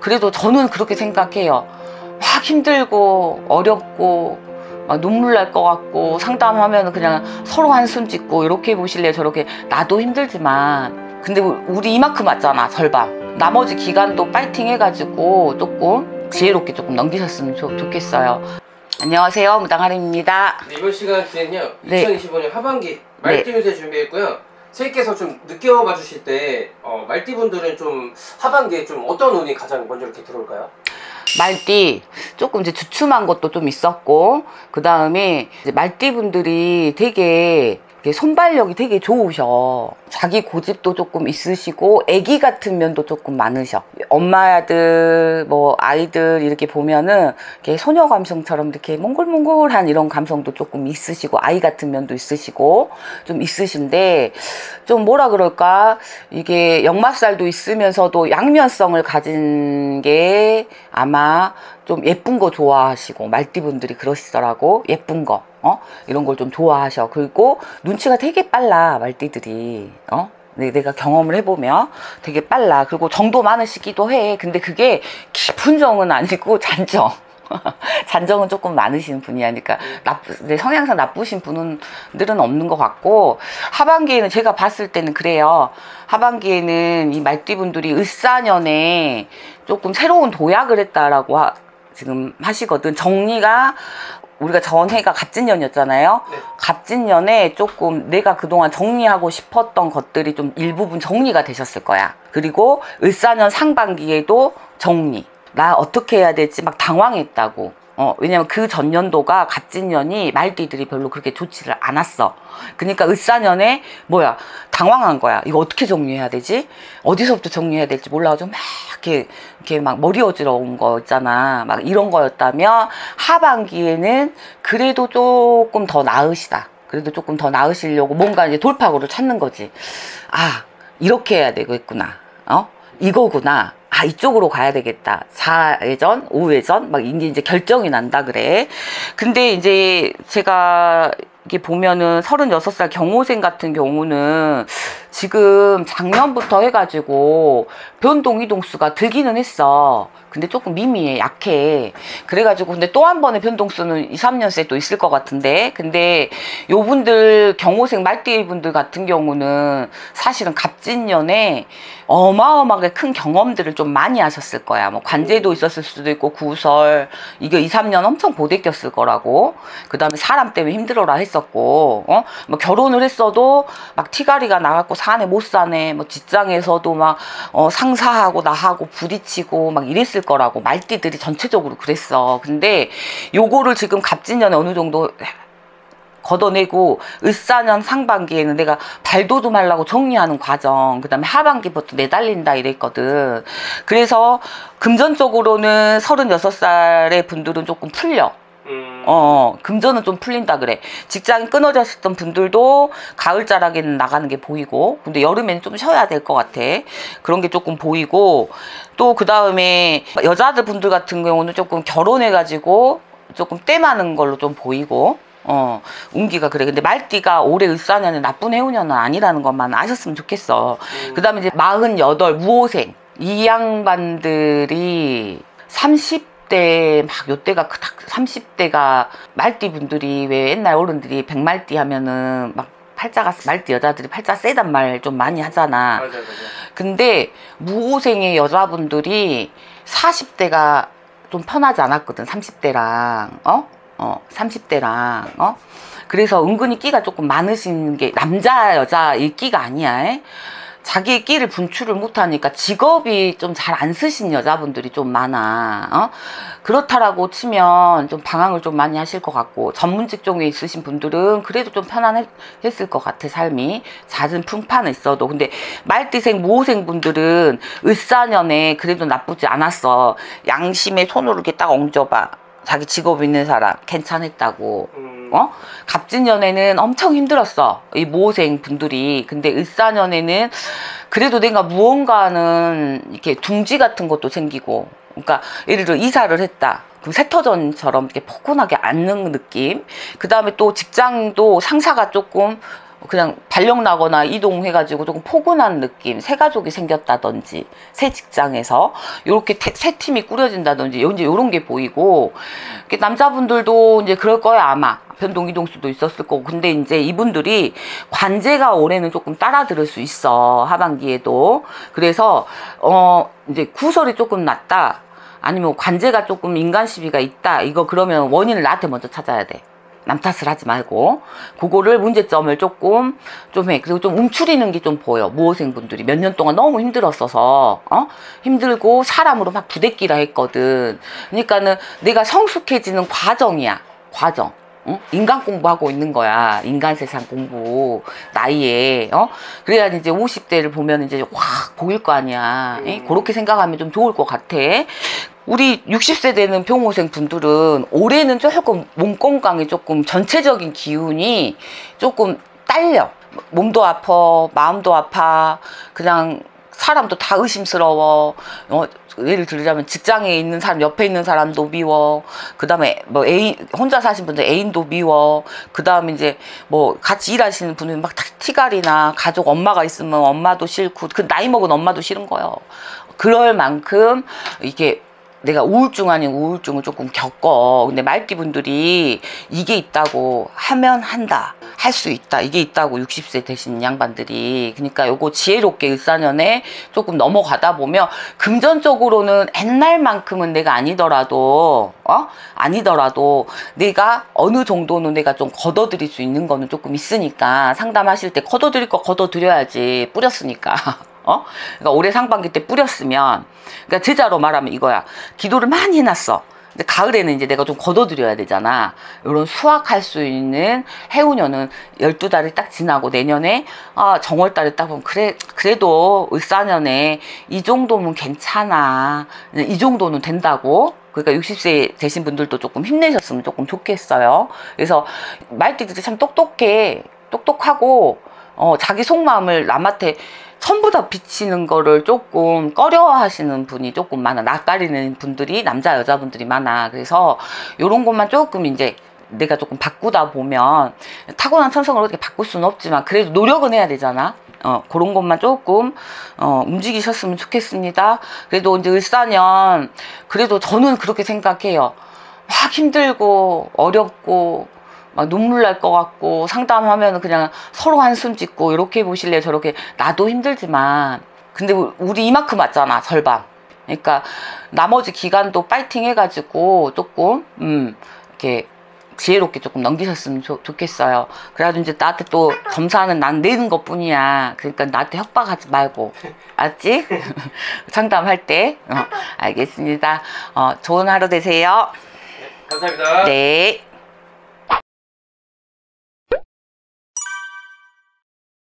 그래도 저는 그렇게 생각해요. 막 힘들고 어렵고 막 눈물 날 것 같고 상담하면 그냥 서로 한숨 짓고 이렇게 보실래요? 저렇게 나도 힘들지만 근데 우리 이만큼 왔잖아. 절반. 나머지 기간도 파이팅 해가지고 조금 지혜롭게 조금 넘기셨으면 좋겠어요. 안녕하세요, 무당하림입니다. 네, 이번 시간에는요, 네. 2025년 하반기 말띠 운세 준비했고요. 선생님께서 좀 느껴봐 주실 때 말띠 분들은 좀 하반기에 좀 어떤 운이 가장 먼저 이렇게 들어올까요? 말띠 조금 이제 주춤한 것도 좀 있었고, 그 다음에 말띠 분들이 되게 손발력이 되게 좋으셔. 자기 고집도 조금 있으시고 애기 같은 면도 조금 많으셔. 엄마들 뭐 아이들 이렇게 보면은 이렇게 소녀 감성처럼 이렇게 몽글몽글한 이런 감성도 조금 있으시고 아이 같은 면도 있으시고 좀 있으신데, 좀 뭐라 그럴까, 이게 역마살도 있으면서도 양면성을 가진 게 아마 좀 예쁜 거 좋아하시고, 말띠분들이 그러시더라고. 예쁜 거 이런 걸 좀 좋아하셔. 그리고 눈치가 되게 빨라, 말띠들이. 내가 경험을 해보면 되게 빨라. 그리고 정도 많으시기도 해. 근데 그게 깊은 정은 아니고 잔정. 잔정은 조금 많으신 분이야. 그러니까 성향상 나쁘신 분들은 없는 것 같고, 하반기에는 제가 봤을 때는 그래요. 하반기에는 이 말띠분들이 을사년에 조금 새로운 도약을 했다라고 지금 하시거든. 정리가, 우리가 전해가 갑진년이었잖아요. 네. 갑진년에 조금 내가 그동안 정리하고 싶었던 것들이 좀 일부분 정리가 되셨을 거야. 그리고 을사년 상반기에도 정리. 나 어떻게 해야 될지 막 당황했다고. 왜냐면 그 전년도가 갑진년이 말띠들이 별로 그렇게 좋지를 않았어. 그러니까 을사년에 당황한 거야. 이거 어떻게 정리해야 되지? 어디서부터 정리해야 될지 몰라가지고 막 이렇게 막 머리 어지러운 거 있잖아. 막 이런 거였다면, 하반기에는 그래도 조금 더 나으시다. 그래도 조금 더 나으시려고 뭔가 이제 돌파구를 찾는 거지. 아, 이렇게 해야 되겠구나. 이거구나. 아, 이쪽으로 가야 되겠다. 좌회전, 우회전, 막 이제 결정이 난다 그래. 근데 이제 제가 이게 보면은 36살 경호생 같은 경우는 지금 작년부터 해가지고 변동 이동수가 들기는 했어. 근데 조금 미미해, 약해. 그래가지고 근데 또 한 번의 변동수는 2, 3년째 또 있을 것 같은데, 근데 요분들 경호생 말띠 분들 같은 경우는 사실은 갑진년에 어마어마하게 큰 경험들을 좀 많이 하셨을 거야. 뭐 관제도 있었을 수도 있고, 구설, 이게 2, 3년 엄청 보대꼈을 거라고. 그 다음에 사람 때문에 힘들어라 했었고, 뭐 결혼을 했어도 막 티가리가 나갖고 사내 못 사네. 뭐 직장에서도 막 상사하고 나하고 부딪히고 막 이랬을 거라고. 말띠들이 전체적으로 그랬어. 근데 요거를 지금 갑진년에 어느 정도 걷어내고 을사년 상반기에는 내가 발돋움하려고 정리하는 과정, 그 다음에 하반기부터 내달린다 이랬거든. 그래서 금전적으로는 36살의 분들은 조금 풀려. 금전은 좀 풀린다 그래. 직장이 끊어졌었던 분들도 가을자락에는 나가는 게 보이고, 근데 여름에는 좀 쉬어야 될 것 같아. 그런 게 조금 보이고, 또 그 다음에 여자들 분들 같은 경우는 조금 결혼해가지고 조금 때 많은 걸로 좀 보이고, 운기가 그래. 근데 말띠가 올해 을사년에 나쁜 해운년은 아니라는 것만 아셨으면 좋겠어. 그 다음에 이제 48 무호생, 이 양반들이 30대 막 요때가 30대가 말띠 분들이, 왜 옛날 어른들이 백말띠 하면은 막 팔자가, 말띠 여자들이 팔자 세단 말 좀 많이 하잖아. 맞아. 근데 무호생의 여자분들이 40대가 좀 편하지 않았거든. 30대랑 30대랑 그래서 은근히 끼가 조금 많으신 게, 남자 여자 이 끼가 아니야. 자기의 끼를 분출을 못하니까 직업이 좀 잘 안 쓰신 여자분들이 좀 많아. 그렇다라고 치면 좀 방황을 좀 많이 하실 것 같고, 전문 직종에 있으신 분들은 그래도 좀 편안했을 것 같아, 삶이. 잦은 풍파는 있어도. 근데 말띠생 무호생 분들은 을사년에 그래도 나쁘지 않았어. 양심의 손으로 이렇게 딱 엉져봐. 자기 직업 있는 사람 괜찮았다고. 갑진년에는 엄청 힘들었어, 이 모호생 분들이. 근데 을사년에는 그래도 내가 무언가는 이렇게 둥지 같은 것도 생기고, 그러니까 예를 들어 이사를 했다. 그럼 새터전처럼 이렇게 포근하게 앉는 느낌. 그 다음에 또 직장도 상사가 조금 그냥 발령 나거나 이동해가지고 조금 포근한 느낌, 새 가족이 생겼다든지, 새 직장에서 이렇게 새 팀이 꾸려진다든지 이제 이런 게 보이고, 남자분들도 이제 그럴 거야 아마. 변동 이동 수도 있었을 거고. 근데 이제 이분들이 관제가 올해는 조금 따라들을 수 있어, 하반기에도. 그래서 이제 구설이 조금 낮다, 아니면 관제가 조금 인간 시비가 있다, 이거 그러면 원인을 나한테 먼저 찾아야 돼. 남 탓을 하지 말고. 그거를 문제점을 조금 좀 해. 그리고 좀 움츠리는 게 좀 보여. 모호생분들이 몇 년 동안 너무 힘들었어서 힘들고 사람으로 막 부대끼라 했거든. 그러니까는 내가 성숙해지는 과정이야. 과정. 인간 공부하고 있는 거야. 인간 세상 공부. 나이에. 그래야 이제 50대를 보면 이제 확 보일 거 아니야. 그렇게 생각하면 좀 좋을 것 같아. 우리 60세 되는 병호생 분들은 올해는 조금 몸 건강이 조금 전체적인 기운이 조금 딸려. 몸도 아파, 마음도 아파, 그냥 사람도 다 의심스러워. 예를 들자면 직장에 있는 사람, 옆에 있는 사람도 미워. 그 다음에 뭐 애인, 혼자 사신 분들 애인도 미워. 그 다음에 이제 뭐 같이 일하시는 분은 막 티갈이나, 가족 엄마가 있으면 엄마도 싫고, 그 나이 먹은 엄마도 싫은 거예요. 그럴 만큼 이게 내가 우울증 아닌 우울증을 조금 겪어. 근데 말띠분들이 이게 있다고 하면 한다, 할 수 있다, 이게 있다고 60세 되신 양반들이. 그러니까 요거 지혜롭게 을사년에 조금 넘어가다 보면 금전적으로는 옛날만큼은 내가 아니더라도 내가 어느 정도는 내가 좀 걷어들일 수 있는 거는 조금 있으니까, 상담하실 때 걷어들일 거 걷어들여야지, 뿌렸으니까. 그러니까 올해 상반기 때 뿌렸으면, 그러니까 제자로 말하면 이거야. 기도를 많이 해놨어. 근데 가을에는 이제 내가 좀 걷어들여야 되잖아. 이런 수확할 수 있는 해운년은 12달이 딱 지나고 내년에 정월달에 딱 보면 그래도 을사년에 이 정도면 괜찮아, 이 정도는 된다고. 그러니까 60세 되신 분들도 조금 힘내셨으면 조금 좋겠어요. 그래서 말띠들이 참 똑똑하고 자기 속마음을 남한테 전부 다 비치는 거를 조금 꺼려하시는 분이 조금 많아. 낯가리는 분들이, 남자 여자분들이 많아. 그래서 요런 것만 조금 이제 내가 조금 바꾸다 보면, 타고난 천성을 어떻게 바꿀 수는 없지만 그래도 노력은 해야 되잖아. 그런 것만 조금 움직이셨으면 좋겠습니다. 그래도 이제 을사년, 그래도 저는 그렇게 생각해요. 막 힘들고 어렵고 막 눈물 날 것 같고, 상담하면 그냥 서로 한숨 짓고 이렇게 보실래요? 저렇게. 나도 힘들지만 근데 우리 이만큼 왔잖아, 절반. 그러니까 나머지 기간도 파이팅 해가지고 조금 이렇게 지혜롭게 조금 넘기셨으면 좋겠어요. 그래가지고 이제 나한테 또 점사는 난 내는 것 뿐이야. 그러니까 나한테 협박하지 말고, 알았지? 상담할 때. 알겠습니다. 좋은 하루 되세요. 감사합니다. 네.